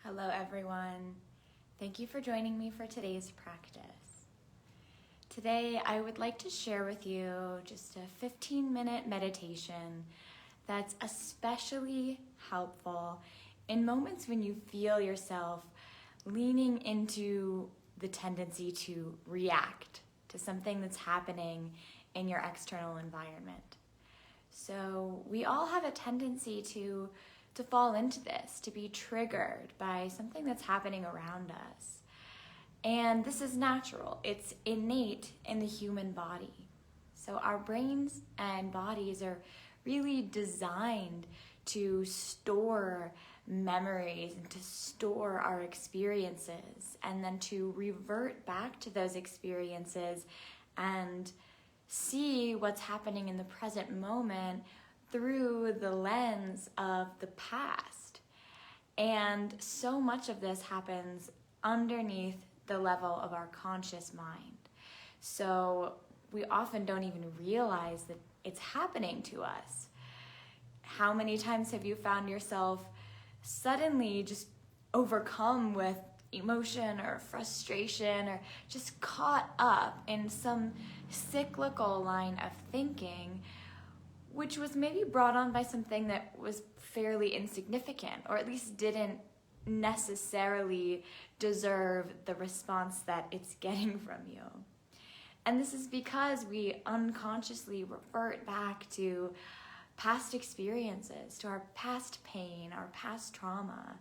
Hello everyone. Thank you for joining me for today's practice. Today I would like to share with you just a 15-minute meditation that's especially helpful in moments when you feel yourself leaning into the tendency to react to something that's happening in your external environment. So we all have a tendency to fall into this, to be triggered by something that's happening around us. And this is natural. It's innate in the human body. So our brains and bodies are really designed to store memories and to store our experiences and then to revert back to those experiences and see what's happening in the present moment through the lens of the past. And so much of this happens underneath the level of our conscious mind. So we often don't even realize that it's happening to us. How many times have you found yourself suddenly just overcome with emotion or frustration or just caught up in some cyclical line of thinking, which was maybe brought on by something that was fairly insignificant, or at least didn't necessarily deserve the response that it's getting from you. And this is because we unconsciously revert back to past experiences, to our past pain, our past trauma.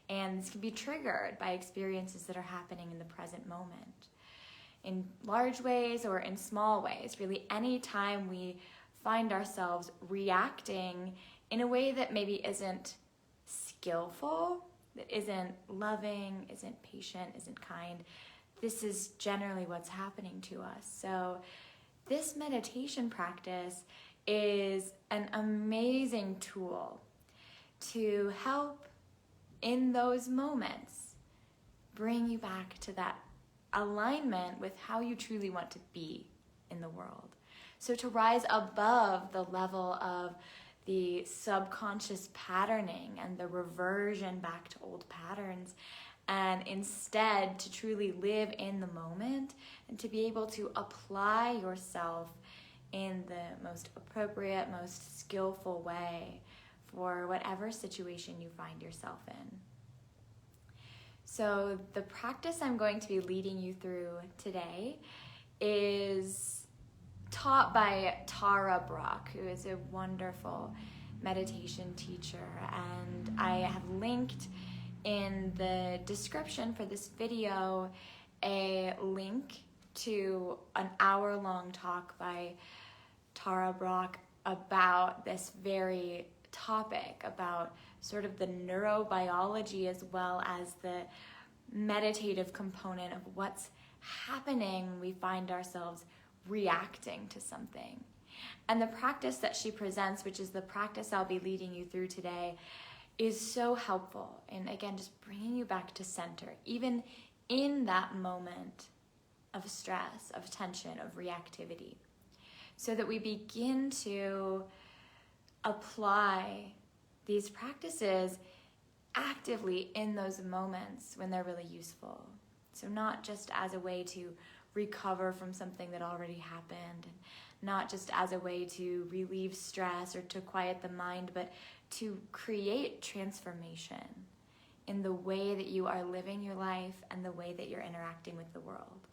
And this can be triggered by experiences that are happening in the present moment. In large ways or in small ways, really any time we find ourselves reacting in a way that maybe isn't skillful, that isn't loving, isn't patient, isn't kind, this is generally what's happening to us. So this meditation practice is an amazing tool to help in those moments bring you back to that alignment with how you truly want to be in the world. So to rise above the level of the subconscious patterning and the reversion back to old patterns, and instead to truly live in the moment and to be able to apply yourself in the most appropriate, most skillful way for whatever situation you find yourself in. So the practice I'm going to be leading you through today is taught by Tara Brach, who is a wonderful meditation teacher, and I have linked in the description for this video a link to an hour-long talk by Tara Brach about this very topic, about sort of the neurobiology as well as the meditative component of what's happening when we find ourselves reacting to something. And the practice that she presents, which is the practice I'll be leading you through today, is so helpful in, again, just bringing you back to center, even in that moment of stress, of tension, of reactivity, so that we begin to apply these practices actively in those moments when they're really useful. So not just as a way to recover from something that already happened, and not just as a way to relieve stress or to quiet the mind, but to create transformation in the way that you are living your life and the way that you're interacting with the world.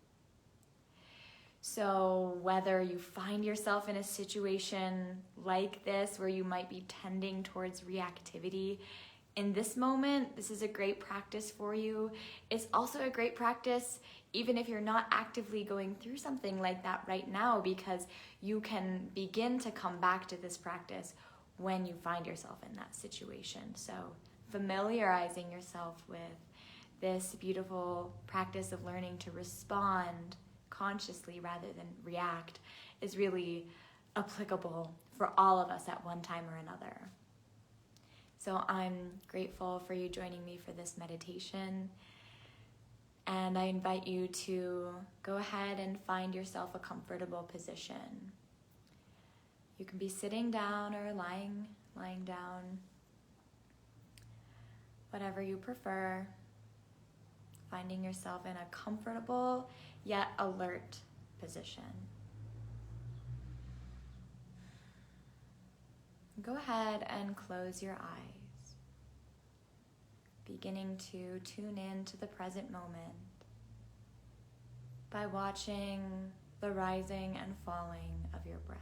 So whether you find yourself in a situation like this where you might be tending towards reactivity, in this moment, this is a great practice for you. It's also a great practice even if you're not actively going through something like that right now, because you can begin to come back to this practice when you find yourself in that situation. So familiarizing yourself with this beautiful practice of learning to respond consciously rather than react is really applicable for all of us at one time or another. So I'm grateful for you joining me for this meditation, and I invite you to go ahead and find yourself a comfortable position. You can be sitting down or lying down. whatever you prefer, finding yourself in a comfortable yet alert position. Go ahead and close your eyes, beginning to tune in to the present moment by watching the rising and falling of your breath.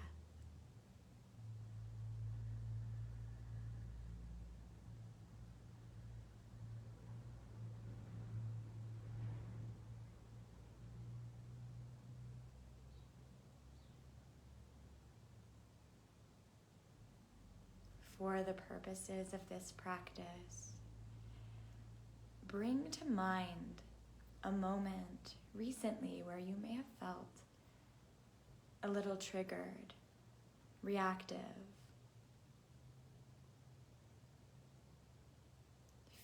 For the purposes of this practice, bring to mind a moment recently where you may have felt a little triggered, reactive.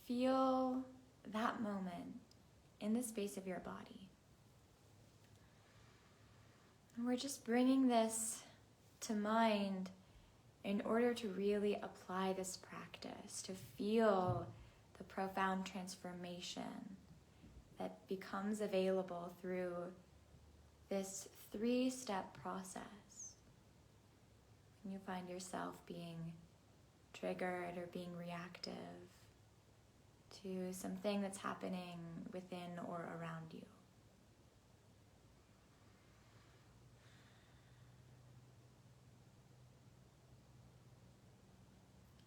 Feel that moment in the space of your body. And we're just bringing this to mind in order to really apply this practice, to feel the profound transformation that becomes available through this 3-step process. When you find yourself being triggered or being reactive to something that's happening within or around you.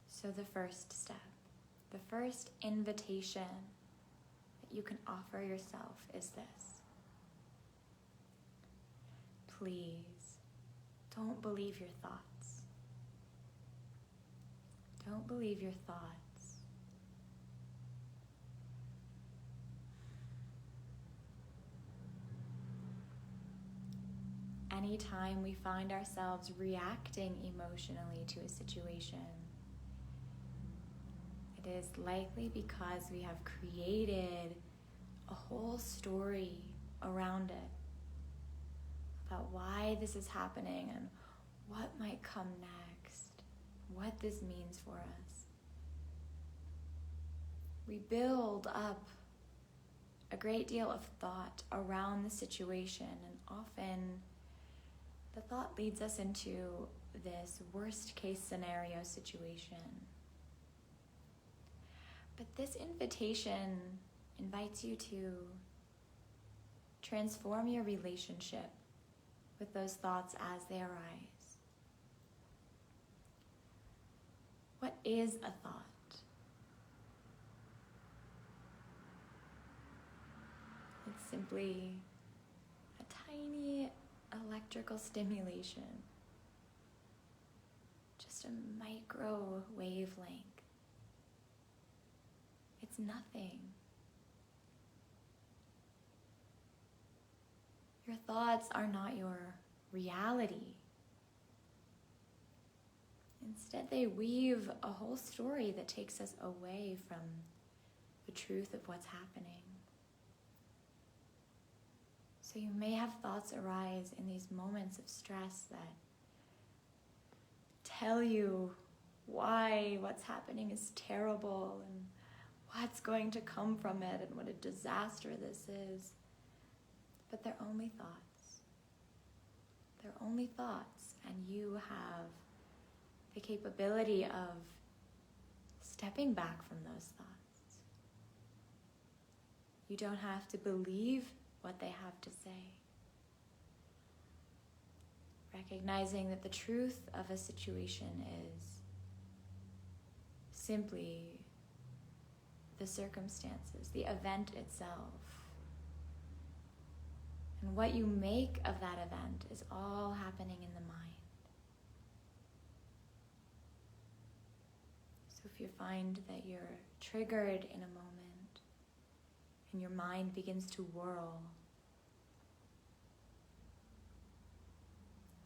So the first step, the first invitation that you can offer yourself is this. Please, don't believe your thoughts. Don't believe your thoughts. Anytime we find ourselves reacting emotionally to a situation, it is likely because we have created a whole story around it about why this is happening and what might come next, what this means for us. We build up a great deal of thought around the situation, and often the thought leads us into this worst case scenario situation. But this invitation invites you to transform your relationship with those thoughts as they arise. What is a thought? It's simply a tiny electrical stimulation, just a micro wavelength. It's nothing. Your thoughts are not your reality. Instead, they weave a whole story that takes us away from the truth of what's happening. So you may have thoughts arise in these moments of stress that tell you why what's happening is terrible and what's going to come from it and what a disaster this is. But they're only thoughts. They're only thoughts, and you have the capability of stepping back from those thoughts. You don't have to believe what they have to say. Recognizing that the truth of a situation is simply the circumstances, the event itself. And what you make of that event is all happening in the mind. So if you find that you're triggered in a moment and your mind begins to whirl,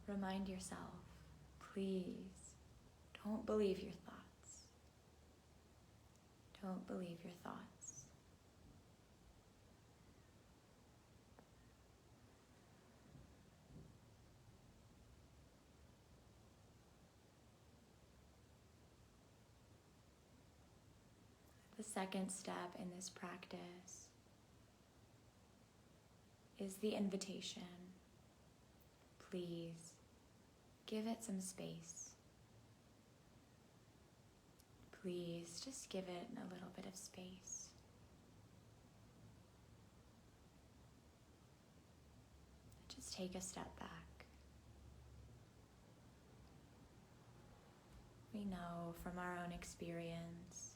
remind yourself, please, don't believe your thoughts. Don't believe your thoughts. At the second step in this practice is the invitation. Please give it some space. Please just give it a little bit of space. Just take a step back. We know from our own experience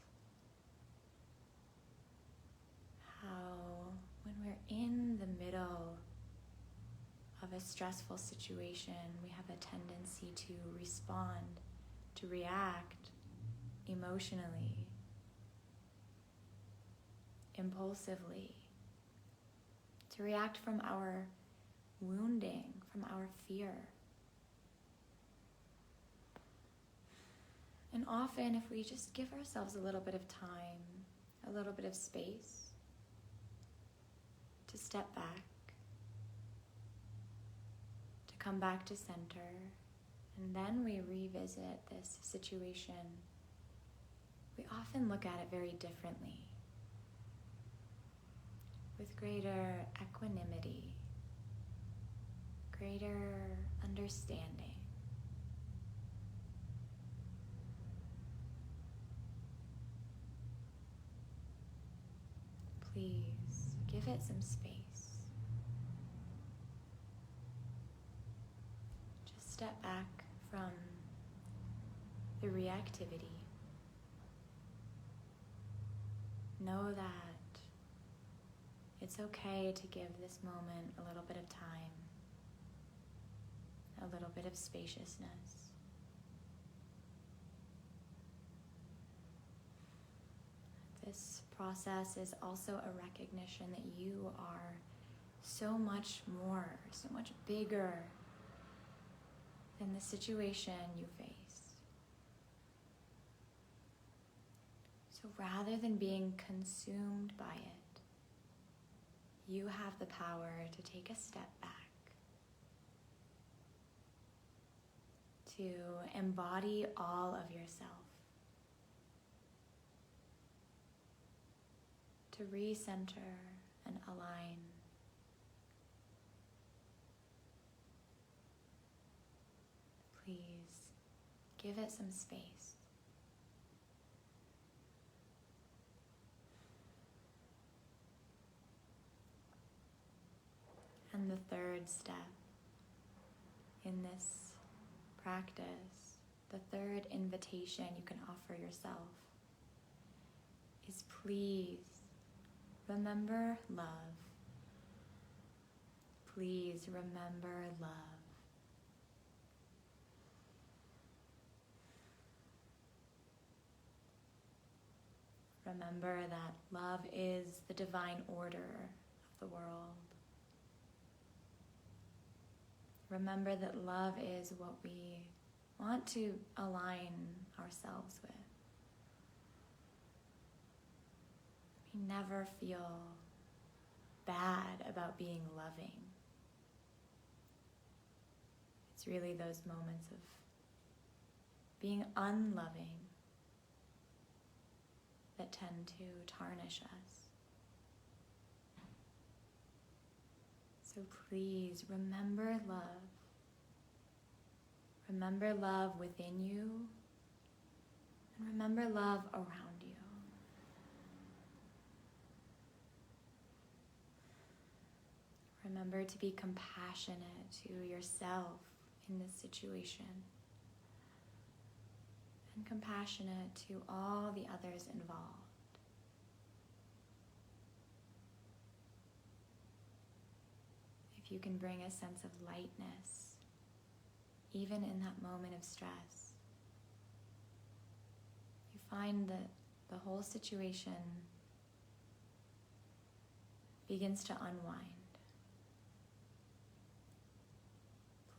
how when we're in the middle of a stressful situation, we have a tendency to respond, to react emotionally, impulsively, to react from our wounding, from our fear. And often, if we just give ourselves a little bit of time, a little bit of space to step back, to come back to center, and then we revisit this situation, we often look at it very differently, with greater equanimity, greater understanding. Please give it some space. Just step back from the reactivity. Know that it's okay to give this moment a little bit of time, a little bit of spaciousness. This process is also a recognition that you are so much more, so much bigger than the situation you face. So rather than being consumed by it, you have the power to take a step back, to embody all of yourself, to recenter and align. Please give it some space. And the third step in this practice, the third invitation you can offer yourself is please remember love. Please remember love. Remember that love is the divine order of the world. Remember that love is what we want to align ourselves with. We never feel bad about being loving. It's really those moments of being unloving that tend to tarnish us. So please remember love. Remember love within you, and remember love around you. Remember to be compassionate to yourself in this situation, and compassionate to all the others involved. If you can bring a sense of lightness, even in that moment of stress, you find that the whole situation begins to unwind.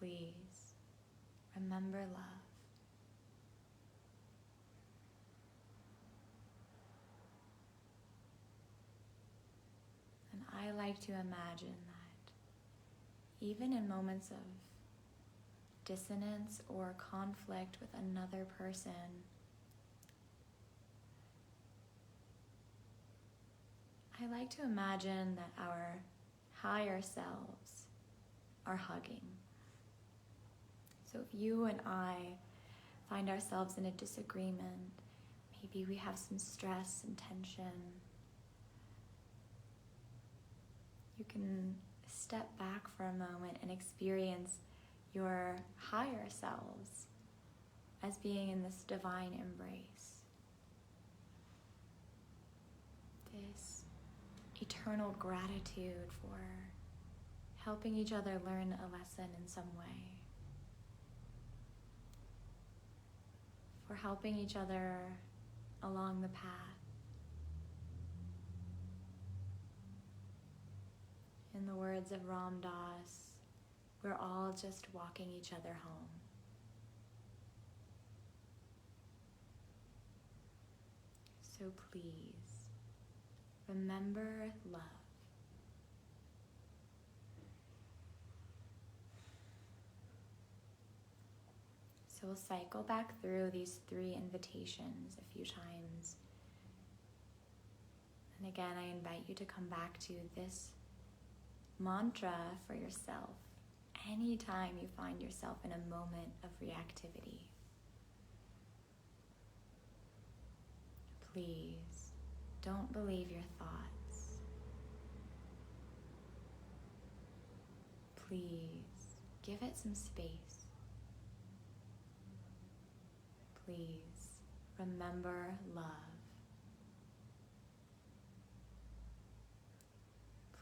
Please remember love. And I like to imagine that even in moments of dissonance or conflict with another person, I like to imagine that our higher selves are hugging. So if you and I find ourselves in a disagreement, maybe we have some stress and tension, you can step back for a moment and experience your higher selves as being in this divine embrace, this eternal gratitude for helping each other learn a lesson in some way, for helping each other along the path. In the words of Ram Dass, we're all just walking each other home. So please, remember love. So we'll cycle back through these 3 invitations a few times. And again, I invite you to come back to this mantra for yourself anytime you find yourself in a moment of reactivity. Please, don't believe your thoughts. Please, give it some space. Please, remember love.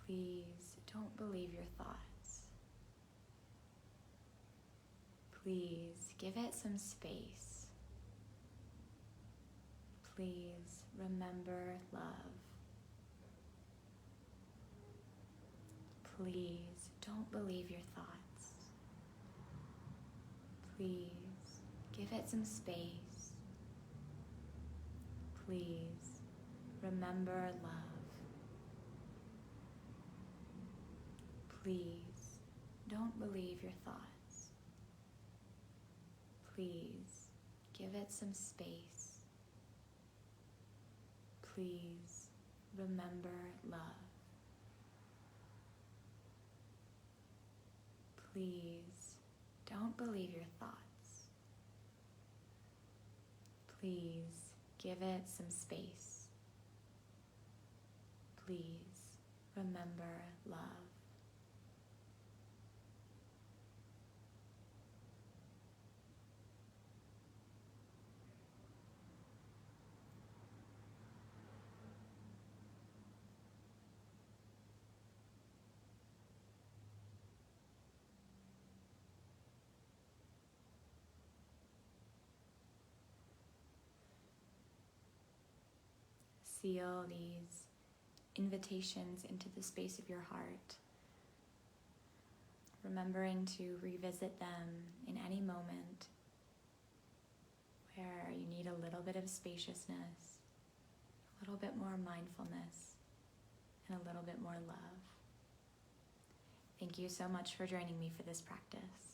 Please, don't believe your thoughts. Please, give it some space. Please, remember love. Please, don't believe your thoughts. Please, give it some space. Please, remember love. Please, don't believe your thoughts. Please, give it some space. Please, remember love. Please, don't believe your thoughts. Please, give it some space. Please, remember love. Seal these invitations into the space of your heart, remembering to revisit them in any moment where you need a little bit of spaciousness, a little bit more mindfulness, and a little bit more love. Thank you so much for joining me for this practice.